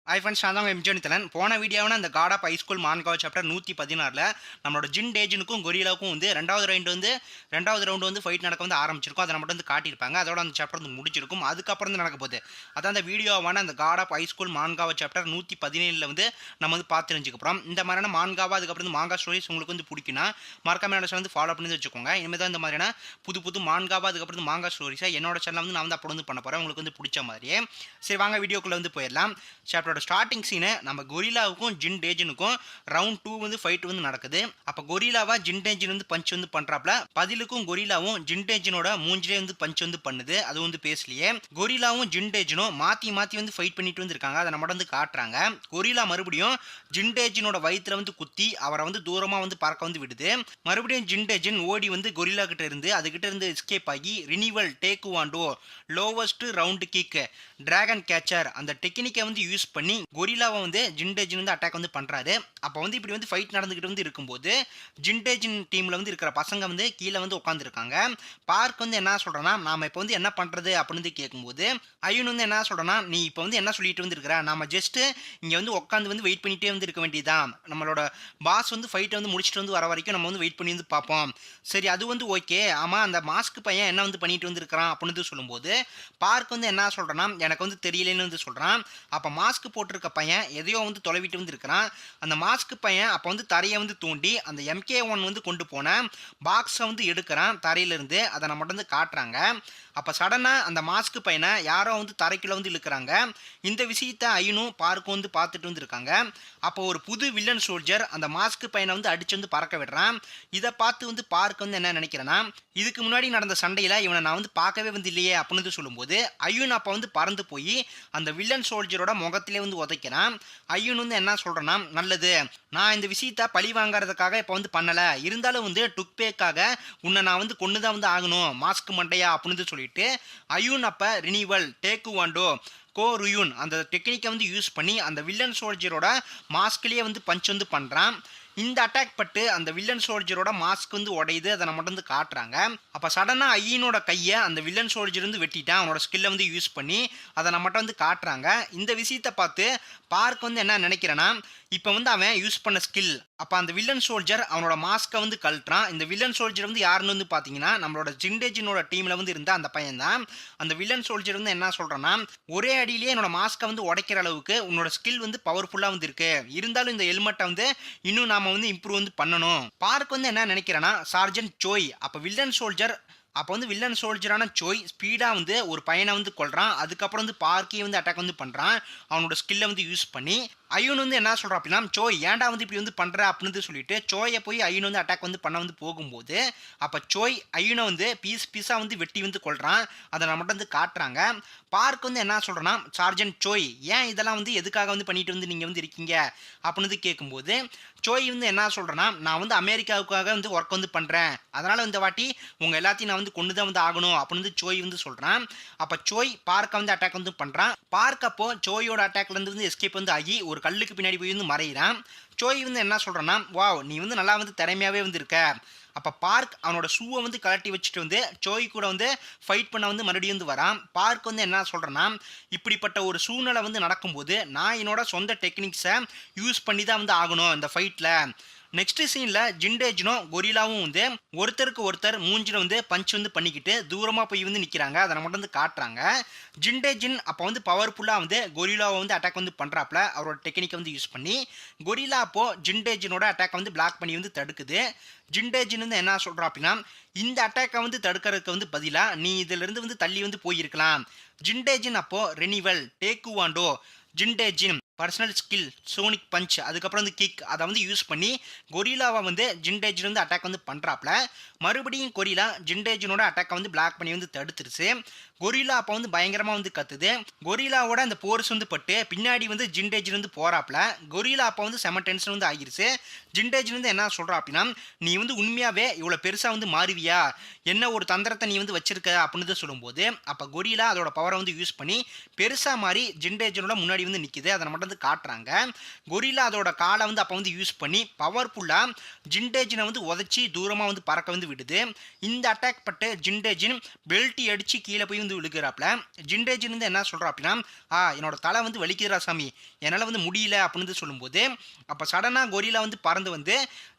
Hi friends, நான் தான் MG அனிதலன். போன வீடியோவில் அந்த காட் ஆஃப் ஹைஸ்கூல் மான்காவ் சாப்டர் 116ல் நம்மளோட ஜின் டேஜனுக்கும் கொரில்லாவுக்கும் வந்து ரெண்டாவது ரவுண்டு வந்து ஃபைட் நடக்க வந்து ஆரம்பிச்சிருக்கும். அதை மட்டும் வந்து காட்டியிருப்பாங்க. அதோட அந்த சாப்டர் வந்து முடிச்சிருக்கும். அதுக்கப்புறம் வந்து நடக்க போகுது. அதான் அந்த வீடியோவான அந்த காட் ஆஃப் ஹைஸ்கூல் மான்காவ் சாப்டர் 117ல் வந்து நம்ம வந்து பார்த்து தெரிஞ்சுக்க போகிறோம். இந்த மாதிரியான மான்காவா அதுக்கப்புறம் வந்து மாங்கா ஸ்டோரிஸ் உங்களுக்கு வந்து பிடிக்குன்னா மறக்காம என்னோட சேனல் வந்து ஃபாலோ பண்ணி வச்சுக்கோங்க. இனிமேல் தான் இந்த மாதிரியான புது மான்காவா அதுக்கப்புறம் மாங்கா ஸ்டோரிஸை என்னோட சேனல் வந்து நான் வந்து அப்லோட் வந்து பண்ண போகிறேன், உங்களுக்கு வந்து பிடிச்ச மாதிரியே. சரி, வாங்க வீடியோக்குள்ளே வந்து போயிடலாம். சாப்டரோட ஸ்டார்டிங் சீனு நம்ம கொரில்லாவுக்கும் ஜின் டேஜனுக்கும் ரவுண்ட் 2 வந்து ஃபைட் வந்து நடக்குது. அப்போ கொரில்லாவா ஜின் டேஜன் வந்து பஞ்ச் வந்து பண்றாப்ல. பதிலுக்கும் கொரில்லாவும் ஜின் டேஜனோட மூஞ்சிலே வந்து பஞ்ச் வந்து பண்ணுது. அது வந்து பேசலையே. கொரில்லாவும் ஜின் டேஜனும் மாத்தி வந்து ஃபைட் பண்ணிட்டு வந்து இருக்காங்க. அதை நம்ம வந்து காட்டுறாங்க. கொரில்லா மறுபடியும் ஜின் டேஜனோட வயித்துல வந்து குத்தி அவரை வந்து தூரமா வந்து பறக்க வந்து விடுது. மறுபடியும் ஜின் டேஜன் ஓடி வந்து கொரில்லா கிட்ட இருந்து அதுகிட்ட இருந்து எஸ்கேப் ஆகி renewal taekwondo lowest round kick dragon catcher அந்த டெக்னிக்கை வந்து யூஸ் பண்ணி கொரில்லாவை வந்து ஜின்டேஜின் வந்து அட்டாக் வந்து பண்றாரு. அப்போ வந்து இப்படி வந்து ஃபைட் நடந்துகிட்டு வந்து இருக்கும்போது ஜின்டேஜின் டீம்ல வந்து இருக்கிற பசங்க வந்து கீழே வந்து உட்காந்துருக்காங்க. பார்க் வந்து என்ன சொல்றேன்னா, நாம இப்போ வந்து என்ன பண்றது அப்படின்னு கேட்கும்போது ஐயன் வந்து என்ன சொல்றேன்னா, நீ இப்போ வந்து என்ன சொல்லிட்டு வந்து இருக்கிற, நாம ஜஸ்ட் இங்க வந்து உட்காந்து வந்து வெயிட் பண்ணிட்டே வந்து இருக்க வேண்டியதுதான். நம்மளோட பாஸ் வந்து ஃபைட்டை வந்து முடிச்சுட்டு வந்து வர வரைக்கும் நம்ம வந்து வெயிட் பண்ணி வந்து பார்ப்போம். சரி, அது வந்து ஓகே. ஆமா, அந்த மாஸ்க் பையன் என்ன வந்து பண்ணிட்டு வந்து இருக்கிறான் அப்படின்னு சொல்லும்போது பார்க் வந்து என்ன சொல்றேன்னா, எனக்கு வந்து தெரியலன்னு வந்து சொல்றான். அப்ப மாஸ்க் போட்டிருக்க பையன் எதையோ வந்து தொலைவிட்டு வந்து இருக்கிறான். அந்த மாஸ்க் பையன் அப்போ வந்து தரையை வந்து தூண்டி அந்த MK1 வந்து கொண்டு போன பாக்ஸை வந்து எடுக்கிறான் தரையிலிருந்து. அதை நம்ம வந்து காட்டுறாங்க. அப்போ சடனாக அந்த மாஸ்க் பையனை யாரோ வந்து தரைக்குள்ள வந்து இழுக்கிறாங்க. இந்த விஷயத்தை ஐயனும் பார்க்கும் வந்து பார்த்துட்டு வந்து இருக்காங்க. அப்போ ஒரு புது வில்லன் சோல்ஜர் அந்த மாஸ்க் பையனை வந்து அடிச்சு வந்து பறக்க விடுறான். இதை பார்த்து வந்து பார்க் வந்து என்ன நினைக்கிறேன்னா, இதுக்கு முன்னாடி நடந்த சண்டையில் இவனை நான் வந்து பார்க்கவே வந்து இல்லையே அப்படின்னு சொல்லும்போது ஐயன் அப்போ வந்து பறந்து போய் அந்த வில்லன் சோல்ஜரோட முகத்திலே வந்து உதைக்கிறான். ஐயன் வந்து என்ன சொல்றேன்னா, நல்லது, நான் இந்த விஷயத்த பழி வாங்கறதுக்காக இப்போ வந்து பண்ணல, இருந்தாலும் வந்து டுக்பேக்காக உன்னை நான் வந்து கொண்டு தான் வந்து ஆகணும் மாஸ்க் மண்டையா அப்படின்னு சொல்லிட்டு ஐயூன் அப்ப ரினிவல் டேக்குவாண்டோ கோருயூன் அந்த டெக்னிக்கை வந்து யூஸ் பண்ணி அந்த வில்லன் சோல்ஜரோட மாஸ்க்லேயே வந்து பஞ்ச் வந்து பண்ணுறான். இந்த அட்டாக் பட்டு அந்த வில்லன் சோல்ஜரோட மாஸ்க் வந்து உடையுது. அதை நம்ம வந்து காட்டுறாங்க. அப்போ சடனாக ஐயனோட கையை அந்த வில்லன் சோல்ஜர் வந்து வெட்டிட்டான் அவனோட ஸ்கில்லை வந்து யூஸ் பண்ணி. அதை நம்மகிட்ட வந்து காட்டுறாங்க. இந்த விஷயத்தை பார்த்து பார்க் வந்து என்ன நினைக்கிறேன்னா, இப்போ வந்து அவன் யூஸ் பண்ண ஸ்கில் அப்போ அந்த வில்லன் சோல்ஜர் அவனோட மாஸ்க்கை வந்து கழட்டுறான். இந்த வில்லன் சோல்ஜர் வந்து யாருன்னு வந்து பார்த்தீங்கன்னா, நம்மளோட ஜின்டேஜினோட டீமில் வந்து இருந்த அந்த பையன் தான். அந்த வில்லன் சோல்ஜர் வந்து என்ன சொல்கிறேன்னா, ஒரே அடியிலேயே என்னோட மாஸ்க்கை வந்து உடைக்கிற அளவுக்கு உன்னோட ஸ்கில் வந்து பவர்ஃபுல்லாக வந்து இருக்கு, இருந்தாலும் இந்த ஹெல்மெட்டை வந்து இன்னும் நாம வந்து இம்ப்ரூவ் வந்து பண்ணணும். பார்க் வந்து என்ன நினைக்கிறேன்னா, சார்ஜன் சோய் அப்போ வில்லன் சோல்ஜர் அப்போ வந்து வில்லன் சோல்ஜரான சோய் ஸ்பீடாக வந்து ஒரு பையனை வந்து கொள்றான். அதுக்கப்புறம் வந்து பார்க்கே வந்து அட்டாக் வந்து பண்ணுறான் அவனோட ஸ்கில்லை வந்து யூஸ் பண்ணி. ஐயன் வந்து என்ன சொல்கிறான் அப்படின்னா, சோய் ஏன்டா வந்து இப்படி வந்து பண்ணுற அப்படின்னு சொல்லிட்டு சோயை போய் ஐயன் வந்து அட்டாக் வந்து பண்ண வந்து போகும்போது அப்போ சோய் ஐயனை வந்து பீஸாக வந்து வெட்டி வந்து கொள்றான். அதை நம்ம வந்து காட்டுறாங்க. பார்க் வந்து என்ன சொல்கிறேன்னா, சார்ஜன் சோய் ஏன் இதெல்லாம் வந்து எதுக்காக வந்து பண்ணிட்டு வந்து நீங்கள் வந்து இருக்கீங்க அப்படின்னு கேட்கும்போது சோய் வந்து என்ன சொல்கிறேன்னா, நான் வந்து அமெரிக்காவுக்காக வந்து ஒர்க் வந்து பண்ணுறேன், அதனால் இந்த வாட்டி உங்கள் எல்லாத்தையும் நான் வந்து கொண்டு தான் வந்து ஆகணும் அப்படின்னு சோய் வந்து சொல்கிறான். அப்போ சோய் பார்க்க வந்து அட்டாக் வந்து பண்ணுறான். பார்க் அப்போ சோயோட அட்டாக்லேருந்து வந்து எஸ்கேப் வந்து ஆகி ஒரு கல்லுக்கு பின்னாடி போய் வந்து மறைகிறான். சோய் வந்து என்ன சொல்கிறேன்னா, வாவ், நீ வந்து நல்லா வந்து திறமையாகவே வந்து இருக்க. அப்போ பார்க் அவனோட ஷூவை வந்து கலட்டி வச்சுட்டு வந்து சோய் கூட வந்து ஃபைட் பண்ண வந்து மறுபடியும் வந்து வரான். பார்க் வந்து என்ன சொல்கிறேன்னா, இப்படிப்பட்ட ஒரு சூழ்நிலை வந்து நடக்கும்போது நான் என்னோட சொந்த டெக்னிக்ஸை யூஸ் பண்ணி தான் வந்து ஆகணும் இந்த ஃபைட்டில். நெக்ஸ்ட் சீனில் ஜின்டேஜனும் கொரில்லாவும் வந்து ஒருத்தருக்கு ஒருத்தர் மூஞ்சில் வந்து பஞ்ச் வந்து பண்ணிக்கிட்டு தூரமாக போய் வந்து நிற்கிறாங்க. அதை நம்ம வந்து காட்டுறாங்க. ஜின்டேஜின் அப்போ வந்து பவர்ஃபுல்லாக வந்து கொரில்லாவை வந்து அட்டாக் வந்து பண்ணுறாப்புல அவரோட டெக்னிக்கை வந்து யூஸ் பண்ணி. கொரில்லா அப்போது ஜின்டேஜினோட அட்டாக் வந்து பிளாக் பண்ணி வந்து தடுக்குது. ஜின்டேஜின் வந்து என்ன சொல்கிறா அப்படின்னா, இந்த அட்டாக்கை வந்து தடுக்கிறதுக்கு வந்து பதிலாக நீ இதிலிருந்து வந்து தள்ளி வந்து போயிருக்கலாம். ஜின்டேஜின் அப்போது renewal taekwondo Jin Taejin personal skill sonic punch அதுக்கப்புறம் வந்து கிக் அதை வந்து யூஸ் பண்ணி கொரில்லாவை வந்து ஜின்டேஜின் வந்து அட்டாக் வந்து பண்ணுறாப்புல. மறுபடியும் கொரில்லா ஜின்டேஜினோட அட்டாக்கை வந்து பிளாக் பண்ணி வந்து தடுத்துருச்சு. கொரில்லா அப்போ வந்து பயங்கரமாக வந்து கத்துது. கொரில்லாவோட அந்த போர்ஸ் வந்து பட்டு பின்னாடி வந்து ஜின்டேஜின் வந்து போகிறாப்புல. கொரில்லா அப்போ வந்து செம டென்ஷன் வந்து ஆகிருச்சு. ஜின்டேஜின் வந்து என்ன சொல்கிறா அப்படின்னா, நீ வந்து உண்மையாகவே இவ்வளோ பெருசாக வந்து மாறுவியா, என்ன ஒரு தந்திரத்தை நீ வந்து வச்சிருக்க அப்படின்னு சொல்லும்போது அப்போ கொரில்லா அதோட பவரை வந்து யூஸ் பண்ணி பெருசாக மாறி ஜின்டேஜனோட முன்னாடி வந்து நிற்கிது. அதை மட்டும் வந்து காட்டுறாங்க. கொரில்லா அதோட காலை வந்து அப்போ வந்து யூஸ் பண்ணி பவர்ஃபுல்லாக ஜின்டேஜினை வந்து உதச்சி தூரமாக வந்து பறக்க வந்து விடுது. இந்த அட்டாக் பட்டு ஜின்டேஜின் பெல்ட்டி அடித்து கீழே போய் வந்து விழுகிறாப்ல. ஜிண்டேஜின் வந்து என்ன சொல்றா அப்படின்னா, என்னோட தலை வந்து வலிக்குதுடா சாமி, என்னால வந்து முடியல அப்படின்னு வந்து சொல்லும்போது, அப்ப சடனா கொரில்லா வந்து பறந்து வந்து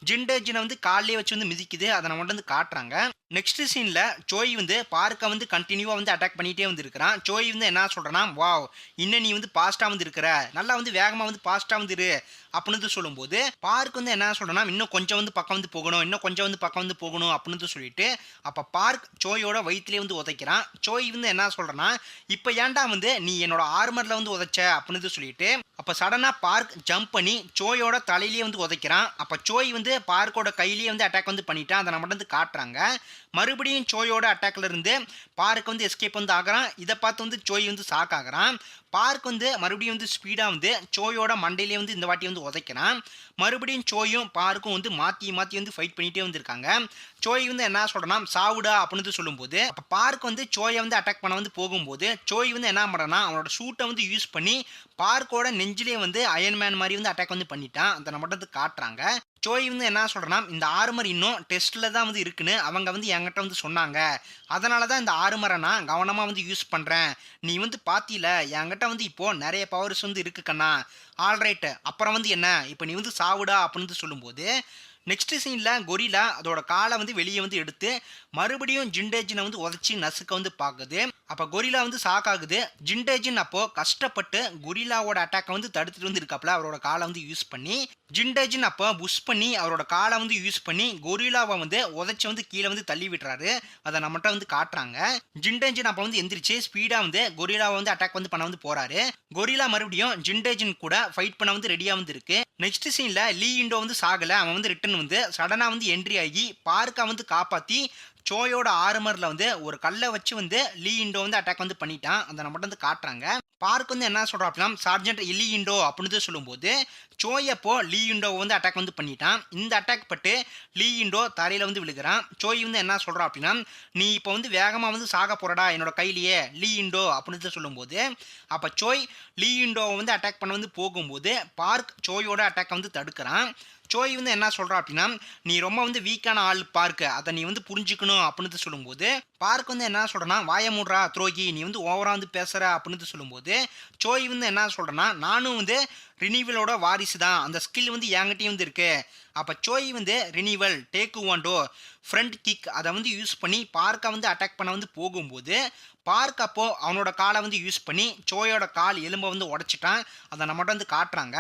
ஜிண்டேஜின வந்து கால்லயே வச்சு வந்து மிதிக்குது. அத நம்ம வந்து காட்டுறாங்க. நெக்ஸ்ட் சீன்ல சோய் வந்து பார்க்க வந்து கன்டினியூவா வந்து அட்டாக் பண்ணிட்டே வந்து இருக்கிறான். சோய் வந்து என்ன சொல்றான்னா, வாவ், இன்னும் நீ வந்து ஃபாஸ்ட்டா வந்து இருக்கிற, நல்லா வந்து வேகமா வந்து ஃபாஸ்ட்டா வந்து இரு அப்படின்னு வந்து சொல்லும்போது, பார்க் வந்து என்ன சொல்றேன்னா, இன்னும் கொஞ்சம் வந்து பக்கம் வந்து போகணும், இன்னும் கொஞ்சம் வந்து பக்கம் வந்து போகணும் அப்படின்னு வந்து சொல்லிட்டு, அப்ப பார்க் சோயோட வயித்திலே வந்து உதைக்கிறான். சோய் வந்து என்ன சொல்றேன்னா, இப்ப ஏன்டா வந்து நீ என்னோட ஆர்மர்ல வந்து உதைச்ச அப்படின்னு வந்து சொல்லிட்டு, அப்ப சடனா பார்க் ஜம்ப் பண்ணி சோயோட தலையிலேயே வந்து உதைக்கிறான். அப்ப சோய் வந்து பார்க்கோட கையிலேயே வந்து அட்டாக் வந்து பண்ணிட்டான். அதை நம்ம வந்து காட்டுறாங்க. மறுபடியும் சோயோட அட்டாக்ல இருந்து பார்க் வந்து எஸ்கேப் வந்து ஆகுறான். இதை பார்த்து வந்து சோய் வந்து ஷாக் ஆகுறான். பார்க் வந்து மறுபடியும் வந்து ஸ்பீடா வந்து சோயோட மண்டையிலே வந்து இந்த வாட்டி வந்து உதைக்கிறான். மறுபடியும் சோயும் பார்க்கும் வந்து மாத்தி மாத்தி வந்து ஃபைட் பண்ணிட்டே வந்திருக்காங்க. சோய் வந்து என்ன சொல்றனா, சாவுடா அப்படின்னு சொல்லும்போது, அப்ப பார்க் வந்து சோயை வந்து அட்டாக் பண்ண வந்து போகும்போது, சோய் வந்து என்ன பண்றானா, அவனோட ஷூட்டை வந்து யூஸ் பண்ணி பார்க்கோட நெஞ்சிலே வந்து அயன் மேன் மாதிரி வந்து அட்டாக் வந்து பண்ணிட்டான். அதை நம்ம வந்து காட்டுறாங்க. சோய் வந்து என்ன சொல்றனா, இந்த ஆர்மர் இன்னும் டெஸ்ட்ல தான் வந்து இருக்குன்னு அவங்க வந்து என்கிட்ட வந்து சொன்னாங்க. அதனால தான் இந்த ஆர்மரை நான் கவனமா வந்து யூஸ் பண்றேன். நீ வந்து பாத்தியில என்கிட்ட வந்து இப்போ நிறைய பவர்ஸ் வந்து இருக்கு கண்ணா. ஆல்ரைட், அப்புறம் வந்து என்ன, இப்போ நீ வந்து சாவுடா அப்படின்னு சொல்லும்போது, நெக்ஸ்ட் சீன்ல கொரில்லா அதோட காலை வந்து வெளியே வந்து எடுத்து மறுபடியும் ஜிண்டேஜினை வந்து உதச்சி நசுக்க வந்து பார்க்குது. அப்போ கொரில்லா வந்து ஷாக் ஆகுது. ஜிண்டேஜின் அப்போ கஷ்டப்பட்டு கொரில்லாவோட அட்டாக்கை வந்து தடுத்துட்டு வந்து இருக்காப்ல அவரோட காலை வந்து யூஸ் பண்ணி. ஜிண்டேஜின் அப்போ புஷ் பண்ணி அவரோட காலை வந்து யூஸ் பண்ணி கொரில்லாவை வந்து உதச்சி வந்து கீழே வந்து தள்ளி விட்டுறாரு. அதை நம்மகிட்ட வந்து காட்டுறாங்க. ஜிண்டேஜின் அப்போ வந்து எந்திரிச்சு ஸ்பீடா வந்து கொரில்லாவை வந்து அட்டாக் வந்து பண்ண வந்து போறாரு. கொரில்லா மறுபடியும் ஜிண்டேஜின் கூட ஃபைட் பண்ண வந்து ரெடியா வந்து இருக்கு. நெக்ஸ்ட் சீன்ல லீ இண்டோ வந்து சாகல, அவன் வந்து ரிட்டர்ன் வந்து சடனா வந்து என்ட்ரி ஆகி பார்க்க வந்து காப்பாத்தி சோயோட ஆர்மர்ல வந்து ஒரு கல்லை வச்சு வந்து லீ இண்டோ வந்து அட்டாக் வந்து பண்ணிட்டான். அதை நம்ம வந்து காட்டுறாங்க. பார்க் வந்து என்ன சொல்றா அப்படின்னா, சார்ஜென்ட் லீ இண்டோ அப்படின்னு சொல்லும்போது, சோய் அப்போ லீ இண்டோவை வந்து அட்டாக் வந்து பண்ணிட்டான். இந்த அட்டாக் பட்டு லீ இண்டோ தரையில வந்து விழுகிறான். சோய் வந்து என்ன சொல்றா அப்படின்னா, நீ இப்போ வந்து வேகமா வந்து சாக போறடா என்னோட கையிலேயே லீ இண்டோ அப்படின்னு சொல்லும்போது, அப்ப சோய் லீ இண்டோவை வந்து அட்டாக் பண்ண வந்து போகும்போது பார்க் சோயோட அட்டாக் வந்து தடுக்கிறான். சோய் வந்து என்ன சொல்றா அப்படின்னா, நீ ரொம்ப வந்து வீக்கான ஆள் பார்க்க, அதை நீ வந்து புரிஞ்சுக்கணும் அப்படின்னு சொல்லும்போது, பார்க் வந்து என்ன சொல்றனா, வாய மூடுறா துரோகி, நீ வந்து ஓவரா வந்து பேசுற அப்படின்னு சொல்லும்போது, சோய் வந்து என்ன சொல்றனா, நானும் வந்து ரினிவலோட வாரிசு தான், அந்த ஸ்கில் வந்து என்கிட்டயும் வந்து இருக்கு. அப்போ சோய் வந்து ரினிவல் டேக்குவாண்டோ ஃப்ரண்ட் கிக் அதை வந்து யூஸ் பண்ணி பார்க்கை வந்து அட்டாக் பண்ண வந்து போகும்போது, பார்க் அப்போ அவனோட காலை வந்து யூஸ் பண்ணி சோயோட கால் எலும்பை வந்து உடைச்சிட்டான். அதை நம்மகிட்ட வந்து காட்டுறாங்க.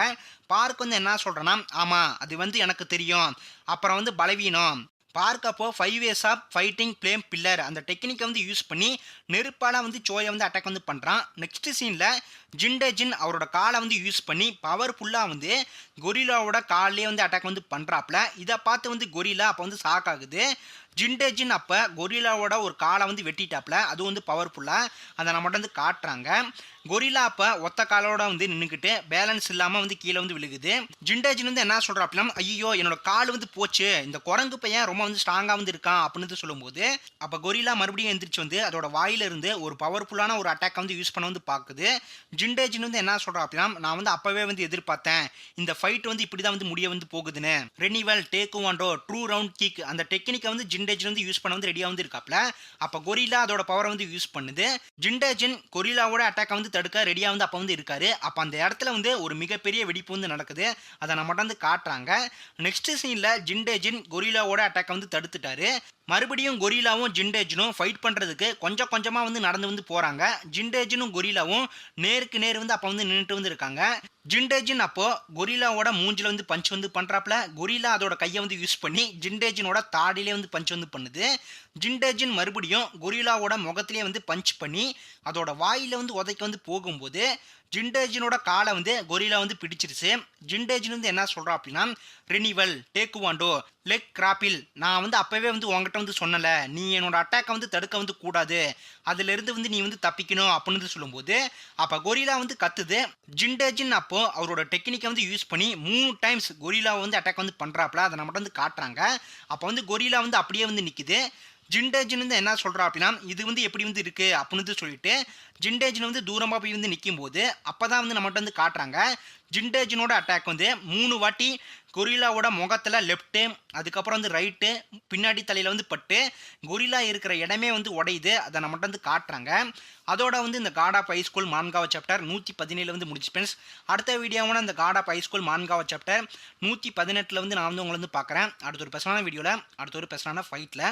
பார்க் வந்து என்ன சொல்றேன்னா, ஆமா அது வந்து எனக்கு தெரியும், அப்புறம் வந்து பலவீனம். பார்க் அப்போ 5 ways of fighting flame pillar அந்த டெக்னிக்கை வந்து யூஸ் பண்ணி நெருப்பால வந்து சோயை வந்து அட்டாக் வந்து பண்ணுறான். நெக்ஸ்ட் சீனில் ஜிண்டேஜின் அவரோட காலை வந்து யூஸ் பண்ணி பவர்ஃபுல்லாக வந்து கொரில்லாவோட காலிலே வந்து அட்டாக் வந்து பண்ணுறாப்புல. இதை பார்த்து வந்து கொரில்லா அப்போ வந்து ஷாக் ஆகுது. ஜிண்டேஜின் அப்போ கொரில்லாவோட ஒரு காலை வந்து வெட்டிட்டாப்புல, அது வந்து பவர்ஃபுல்லாக அதை நம்மகிட்ட வந்து காட்டுறாங்க. கொரில்லா அப்போ ஒத்த காலோட வந்து நின்றுக்கிட்டு பேலன்ஸ் இல்லாமல் வந்து கீழே வந்து விழுகுது. ஜிண்டேஜின் வந்து என்ன சொல்கிறா அப்படின்னா, ஐயோ என்னோட கால் வந்து போச்சு, இந்த குரங்கு பையன் ரொம்ப வந்து ஸ்ட்ராங்காக வந்து இருக்கான் அப்படின்னு சொல்லும்போது, அப்போ கொரில்லா மறுபடியும் எந்திரிச்சு வந்து அதோட வாயிலிருந்து ஒரு பவர்ஃபுல்லான ஒரு அட்டாக் வந்து யூஸ் பண்ண வந்து பார்க்குது. ஜிண்டேஜின் வந்து என்ன சொல்கிறா அப்படின்னா, நான் வந்து அப்போவே வந்து எதிர்பார்த்தேன் இந்த ஃபைட் வந்து இப்படி தான் வந்து முடிய வந்து போகுதுன்னு. ரெனிவல் டேக்குவாண்டோ ட்ரூ ரவுண்ட் கிக் அந்த டெக்னிக்கை வந்து ஜிண்டேஜின் வந்து யூஸ் பண்ண வந்து ரெடியாக வந்து இருக்காப்ல. அப்போ கொரில்லா அதோட பவரை வந்து யூஸ் பண்ணுது. ஜிண்டேஜின் கொரில்லாவோட அட்டாக்கை வந்து தடுக்க ரெடியாக வந்து அப்போ வந்து இருக்காரு. அப்போ அந்த இடத்துல வந்து ஒரு மிகப்பெரிய வெடிப்பு வந்து நடக்குது. அதை நம்மகிட்ட வந்து காட்டுறாங்க. நெக்ஸ்ட் சீனில் ஜிண்டேஜின் கொரில்லாவோட அட்டாக்கை வந்து தடுத்துட்டாரு. மறுபடியும் கொரில்லாவும் ஜிண்டேஜினும் ஃபைட் பண்ணுறதுக்கு கொஞ்சம் கொஞ்சமாக வந்து நடந்து வந்து போகிறாங்க. ஜிண்டேஜினும் கொரில்லாவும் நேருக்கு நேர் வந்து அப்போ வந்து நின்றுட்டு வந்து இருக்காங்க. ஜிண்டேஜின் அப்போ கொரில்லாவோட மூஞ்சில வந்து பஞ்ச் வந்து பண்ணுறாப்புல. கொரில்லா அதோட கையை வந்து யூஸ் பண்ணி ஜிண்டேஜினோட தாடியிலே வந்து பஞ்ச் வந்து பண்ணுது. ஜிண்டேஜின் மறுபடியும் கொரில்லாவோட முகத்திலே வந்து பஞ்ச் பண்ணி அதோட வாயில வந்து உதைக்க வந்து போகும்போது ஜிண்டேஜினோட காலை வந்து கொரில்லா வந்து பிடிச்சிருச்சு. ஜிண்டேஜின் வந்து என்ன சொல்கிறா அப்படின்னா, ரெனிவல் டேக்குவாண்டோ லெக் கிராப்பில் நான் வந்து அப்போவே வந்து உங்ககிட்ட வந்து சொன்னல, நீ என்னோட அட்டாக்கை வந்து தடுக்க வந்து கூடாது, அதுலேருந்து வந்து நீ வந்து தப்பிக்கணும் அப்படின்னு சொல்லும்போது, அப்போ கொரில்லா வந்து கத்துது. ஜிண்டேஜின் அப்போ அவரோட டெக்னிக்கை வந்து யூஸ் பண்ணி 3 டைம்ஸ் கொரில்லாவை வந்து அட்டாக் வந்து பண்ணுறாப்புல. அதை நம்மகிட்ட வந்து காட்டுறாங்க. அப்போ வந்து கொரில்லா வந்து அப்படியே வந்து நிற்குது. ஜிண்டேஜின் வந்து என்ன சொல்கிறா அப்படின்னா இது வந்து எப்படி வந்து இருக்குது அப்படின்னு சொல்லிட்டு ஜிண்டேஜின் வந்து தூரமாக போய் வந்து நிற்கும் போது அப்போ தான் வந்து நம்மகிட்ட வந்து காட்டுறாங்க ஜிண்டேஜினோட அட்டாக் வந்து 3 வாட்டி கொரில்லாவோட முகத்தில் லெஃப்ட்டு அதுக்கப்புறம் வந்து ரைட்டு பின்னாடி தலையில் வந்து பட்டு கொரில்லா இருக்கிற இடமே வந்து உடையுது அதை நம்மகிட்ட வந்து காட்டுறாங்க. அதோட வந்து இந்த காட் ஆஃப் ஹைஸ்கூல் மான்காவா சாப்டர் 117 வந்து முடிச்சு ஃப்ரெண்ட்ஸ். அடுத்த வீடியோவான இந்த காட் ஆஃப் ஹைஸ்கூல் மான்காவா சாப்டர் 118 வந்து நான் வந்து உங்களை வந்து பார்க்குறேன். அடுத்த ஒரு பெஸ்டான வீடியோவில் அடுத்த ஒரு பெஸ்டான ஃபைட்டில்.